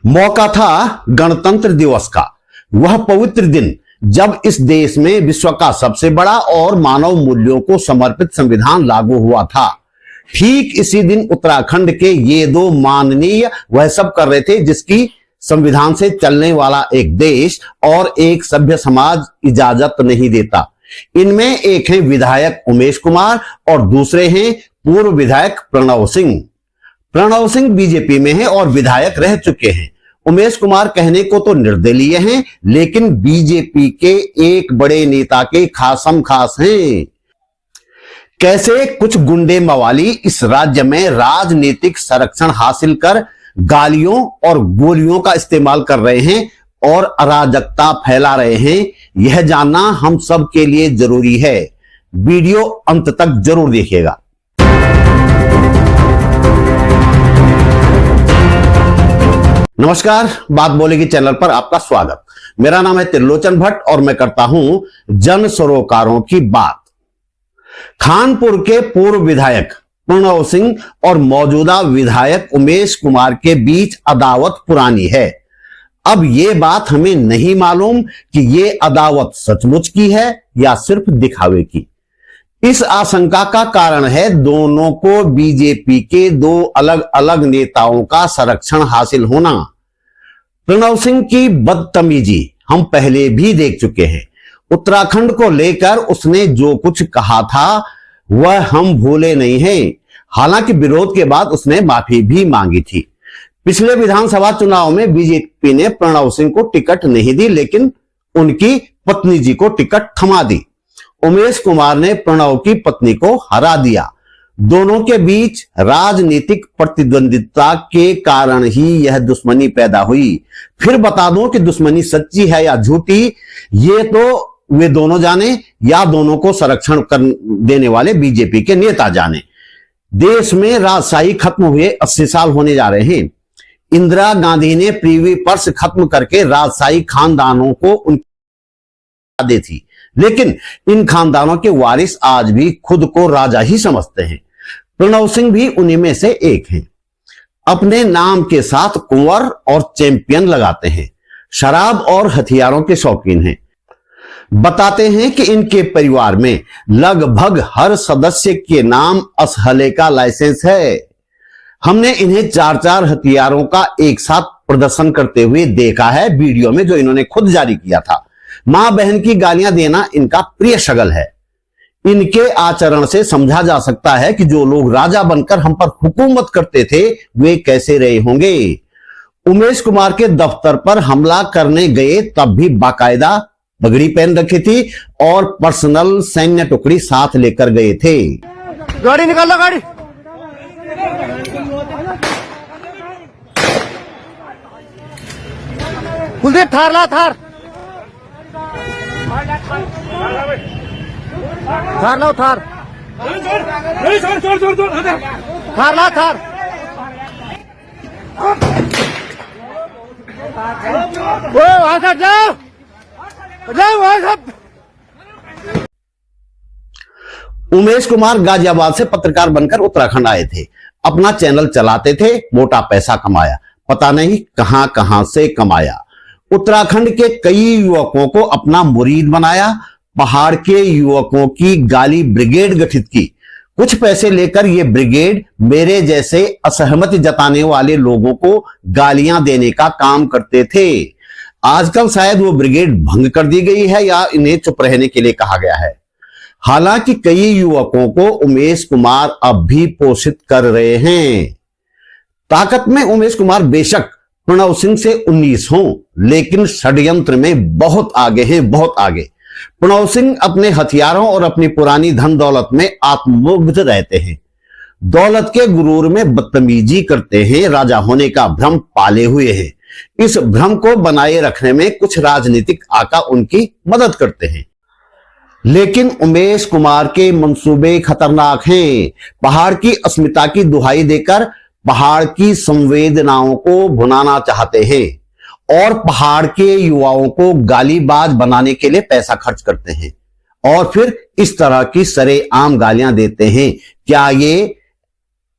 मौका था गणतंत्र दिवस का, वह पवित्र दिन जब इस देश में विश्व का सबसे बड़ा और मानव मूल्यों को समर्पित संविधान लागू हुआ था। ठीक इसी दिन उत्तराखंड के ये दो माननीय वह सब कर रहे थे जिसकी संविधान से चलने वाला एक देश और एक सभ्य समाज इजाजत नहीं देता। इनमें एक है विधायक उमेश कुमार और दूसरे हैं पूर्व विधायक प्रणव सिंह। प्रणव सिंह बीजेपी में हैं और विधायक रह चुके हैं। उमेश कुमार कहने को तो निर्दलीय हैं, लेकिन बीजेपी के एक बड़े नेता के खासम खास हैं। कैसे कुछ गुंडे मवाली इस राज्य में राजनीतिक संरक्षण हासिल कर गालियों और गोलियों का इस्तेमाल कर रहे हैं और अराजकता फैला रहे हैं, यह जानना हम सब के लिए जरूरी है। वीडियो अंत तक जरूर देखिएगा। नमस्कार, बात बोलेगी चैनल पर आपका स्वागत। मेरा नाम है त्रिलोचन भट्ट और मैं करता हूं जन सरोकारों की बात। खानपुर के पूर्व विधायक प्रणव सिंह और मौजूदा विधायक उमेश कुमार के बीच अदावत पुरानी है। अब यह बात हमें नहीं मालूम कि यह अदावत सचमुच की है या सिर्फ दिखावे की। इस आशंका का कारण है दोनों को बीजेपी के दो अलग अलग नेताओं का संरक्षण हासिल होना। प्रणव सिंह की बदतमीजी हम पहले भी देख चुके हैं। उत्तराखंड को लेकर उसने जो कुछ कहा था वह हम भूले नहीं हैं। हालांकि विरोध के बाद उसने माफी भी मांगी थी। पिछले विधानसभा चुनाव में बीजेपी ने प्रणव सिंह को टिकट नहीं दी, लेकिन उनकी पत्नी जी को टिकट थमा दी। उमेश कुमार ने प्रणव की पत्नी को हरा दिया। दोनों के बीच राजनीतिक प्रतिद्वंदिता के कारण ही यह दुश्मनी पैदा हुई। फिर बता दूं कि दुश्मनी सच्ची है या झूठी, ये तो वे दोनों जाने या दोनों को संरक्षण कर देने वाले बीजेपी के नेता जाने। देश में राजशाही खत्म हुए 80 साल होने जा रहे हैं। इंदिरा गांधी ने प्रीवी पर्स खत्म करके राजशाही खानदानों को उनकी दे थी, लेकिन इन खानदानों के वारिस आज भी खुद को राजा ही समझते हैं। प्रणव सिंह भी उन्हीं में से एक हैं। अपने नाम के साथ कुंवर और चैंपियन लगाते हैं। शराब और हथियारों के शौकीन हैं। बताते हैं कि इनके परिवार में लगभग हर सदस्य के नाम असहले का लाइसेंस है। हमने इन्हें 4-4 हथियारों का एक साथ प्रदर्शन करते हुए देखा है वीडियो में, जो इन्होंने खुद जारी किया था। मां बहन की गालियां देना इनका प्रिय शगल है। इनके आचरण से समझा जा सकता है कि जो लोग राजा बनकर हम पर हुकूमत करते थे वे कैसे रहे होंगे। उमेश कुमार के दफ्तर पर हमला करने गए तब भी बाकायदा पगड़ी पहन रखी थी और पर्सनल सैन्य टुकड़ी साथ लेकर गए थे। गाड़ी निकाल लो, गाड़ी कुलदीप थार ला, थार थार लो, थार थार ला, थार वहां से जाओ, जाओ वहां से। उमेश कुमार गाजियाबाद से पत्रकार बनकर उत्तराखंड आए थे। अपना चैनल चलाते थे, मोटा पैसा कमाया, पता नहीं कहां कहां से कमाया। उत्तराखंड के कई युवकों को अपना मुरीद बनाया। पहाड़ के युवकों की गाली ब्रिगेड गठित की। कुछ पैसे लेकर यह ब्रिगेड मेरे जैसे असहमति जताने वाले लोगों को गालियां देने का काम करते थे। आजकल शायद वो ब्रिगेड भंग कर दी गई है या इन्हें चुप रहने के लिए कहा गया है। हालांकि कई युवकों को उमेश कुमार अब भी पोषित कर रहे हैं। ताकत में उमेश कुमार बेशक प्रणव सिंह से 19 हों, लेकिन षड्यंत्र में बहुत आगे हैं, बहुत आगे। प्रणव सिंह अपने हथियारों और अपनी पुरानी धन दौलत में आत्ममुग्ध रहते हैं। दौलत के गुरूर में बदतमीजी करते हैं, राजा होने का भ्रम पाले हुए हैं। इस भ्रम को बनाए रखने में कुछ राजनीतिक आका उनकी मदद करते हैं। लेकिन उमेश कुमार के मंसूबे खतरनाक हैं। पहाड़ की अस्मिता की दुहाई देकर पहाड़ की संवेदनाओं को भुनाना चाहते हैं और पहाड़ के युवाओं को गालीबाज बनाने के लिए पैसा खर्च करते हैं। और फिर इस तरह की सरेआम गालियां देते हैं। क्या ये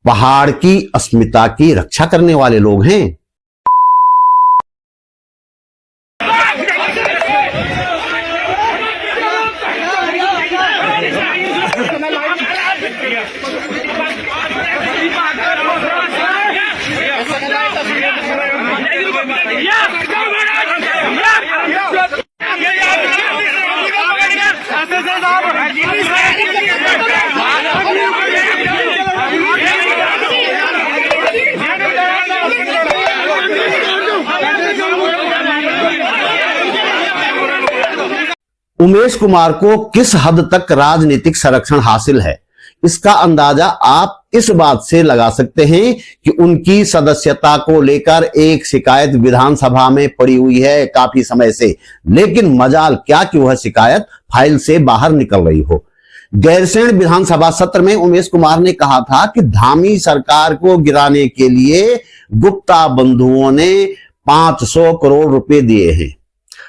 पहाड़ की अस्मिता की रक्षा करने वाले लोग हैं? उमेश कुमार को किस हद तक राजनीतिक संरक्षण हासिल है, इसका अंदाजा आप इस बात से लगा सकते हैं कि उनकी सदस्यता को लेकर एक शिकायत विधानसभा में पड़ी हुई है काफी समय से, लेकिन मजाल क्या कि वह शिकायत फाइल से बाहर निकल रही हो। गैरसैंण विधानसभा सत्र में उमेश कुमार ने कहा था कि धामी सरकार को गिराने के लिए गुप्ता बंधुओं ने 500 करोड़ रुपए दिए हैं।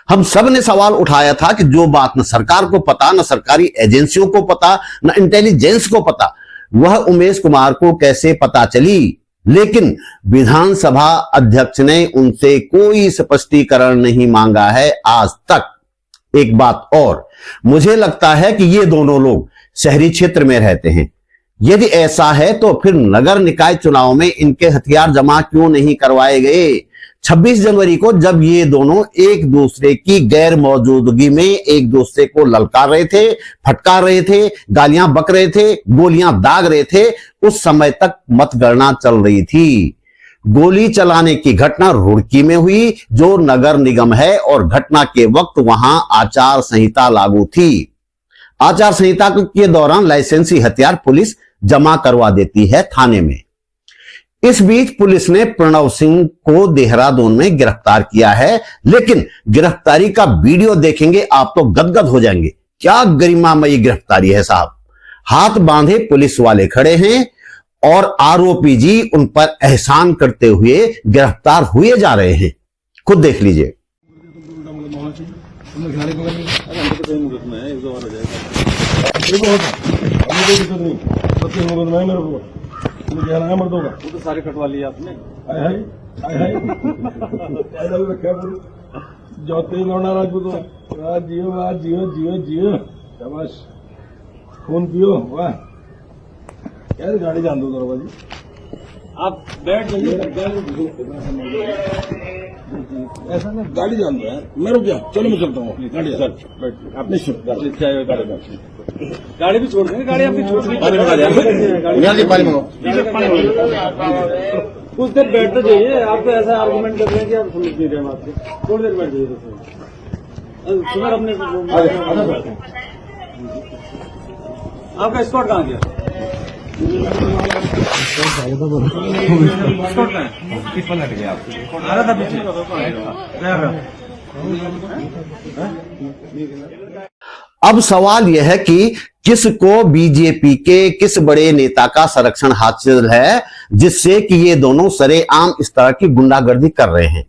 हम सब ने सवाल उठाया था कि जो बात न सरकार को पता, न सरकारी एजेंसियों को पता, न इंटेलिजेंस को पता, वह उमेश कुमार को कैसे पता चली। लेकिन विधानसभा अध्यक्ष ने उनसे कोई स्पष्टीकरण नहीं मांगा है आज तक। एक बात और, मुझे लगता है कि ये दोनों लोग शहरी क्षेत्र में रहते हैं। यदि ऐसा है तो फिर नगर निकाय चुनाव में इनके हथियार जमा क्यों नहीं करवाए गए? 26 जनवरी को जब ये दोनों एक दूसरे की गैर मौजूदगी में एक दूसरे को ललकार रहे थे, फटकार रहे थे, गालियां बक रहे थे, गोलियां दाग रहे थे, उस समय तक मतगणना चल रही थी। गोली चलाने की घटना रुड़की में हुई, जो नगर निगम है, और घटना के वक्त वहां आचार संहिता लागू थी। आचार संहिता के दौरान लाइसेंसी हथियार पुलिस जमा करवा देती है थाने में। इस बीच पुलिस ने प्रणव सिंह को देहरादून में गिरफ्तार किया है, लेकिन गिरफ्तारी का वीडियो देखेंगे आप तो गदगद हो जाएंगे। क्या गरिमामयी गिरफ्तारी है साहब। हाथ बांधे पुलिस वाले खड़े हैं और आरोपी जी उन पर एहसान करते हुए गिरफ्तार हुए जा रहे हैं। खुद देख लीजिए। मर्दों का वो तो सारे कटवा लिया आपने। ज्योति लौटा राजपूत आज जियो, आज जियो जियो जियो, शाबाश, खून पियो, वाह। यार गाड़ी जान दो दरबाजी, आप बैठ जाइए। ऐसा ना, गाड़ी जान दो यार, मैं रुक गया, चलो मैं चलता हूँ। गाड़ी सर बैठ, आपने गाड़ी भी छोड़ देंगे, गाड़ी आपकी छोड़ दी। कुछ देर बैठ तो जाइए, आप तो ऐसा आर्गूमेंट कर रहे हैं कि आप समझ नहीं रहे बात को। थोड़ी देर बैठ जाइए। सुनर अपने आपका स्कॉट कहाँ गया? स्कॉट कहाँ है? पलट गया आ रहा था पीछे। अब सवाल यह है कि किसको बीजेपी के किस बड़े नेता का संरक्षण हासिल है, जिससे कि ये दोनों सरेआम इस तरह की गुंडागर्दी कर रहे हैं।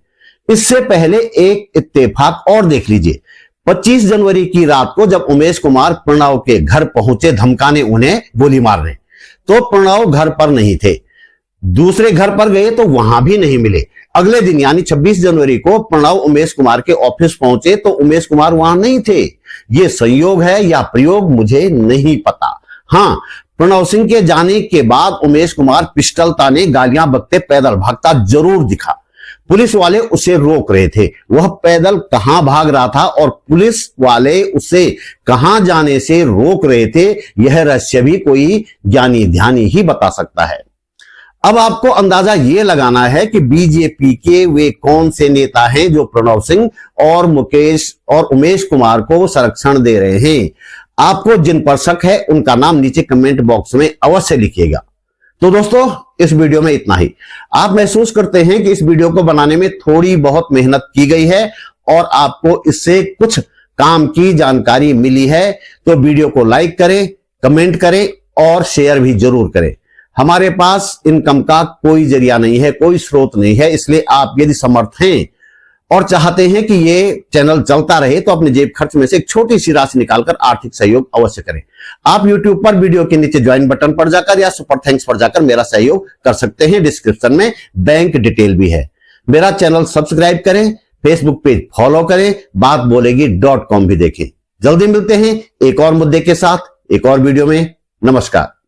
इससे पहले एक इत्तेफाक और देख लीजिए। 25 जनवरी की रात को जब उमेश कुमार प्रणव के घर पहुंचे धमकाने उन्हें गोली मारने, तो प्रणव घर पर नहीं थे। दूसरे घर पर गए तो वहां भी नहीं मिले। अगले दिन यानी 26 जनवरी को प्रणव उमेश कुमार के ऑफिस पहुंचे तो उमेश कुमार वहां नहीं थे। ये संयोग है या प्रयोग, मुझे नहीं पता। हां, प्रणव सिंह के जाने के बाद उमेश कुमार पिस्टल ताने गालियां बकते पैदल भागता जरूर दिखा। पुलिस वाले उसे रोक रहे थे। वह पैदल कहां भाग रहा था और पुलिस वाले उसे कहां जाने से रोक रहे थे, यह रहस्य भी कोई ज्ञानी ध्यानी ही बता सकता है। अब आपको अंदाजा यह लगाना है कि बीजेपी के वे कौन से नेता हैं जो प्रणव सिंह और मुकेश और उमेश कुमार को संरक्षण दे रहे हैं। आपको जिन पर शक है उनका नाम नीचे कमेंट बॉक्स में अवश्य लिखिएगा। तो दोस्तों, इस वीडियो में इतना ही। आप महसूस करते हैं कि इस वीडियो को बनाने में थोड़ी बहुत मेहनत की गई है और आपको इससे कुछ काम की जानकारी मिली है, तो वीडियो को लाइक करें, कमेंट करें और शेयर भी जरूर करें। हमारे पास इनकम का कोई जरिया नहीं है, कोई स्रोत नहीं है, इसलिए आप यदि समर्थ हैं और चाहते हैं कि ये चैनल चलता रहे तो अपने जेब खर्च में से एक छोटी सी राशि निकालकर आर्थिक सहयोग अवश्य करें। आप YouTube पर वीडियो के नीचे ज्वाइन बटन पर जाकर या सुपर थैंक्स पर जाकर मेरा सहयोग कर सकते हैं। डिस्क्रिप्शन में बैंक डिटेल भी है। मेरा चैनल सब्सक्राइब करें, फेसबुक पेज फॉलो करें, बात बोलेगी.com भी देखें। जल्दी मिलते हैं एक और मुद्दे के साथ एक और वीडियो में। नमस्कार।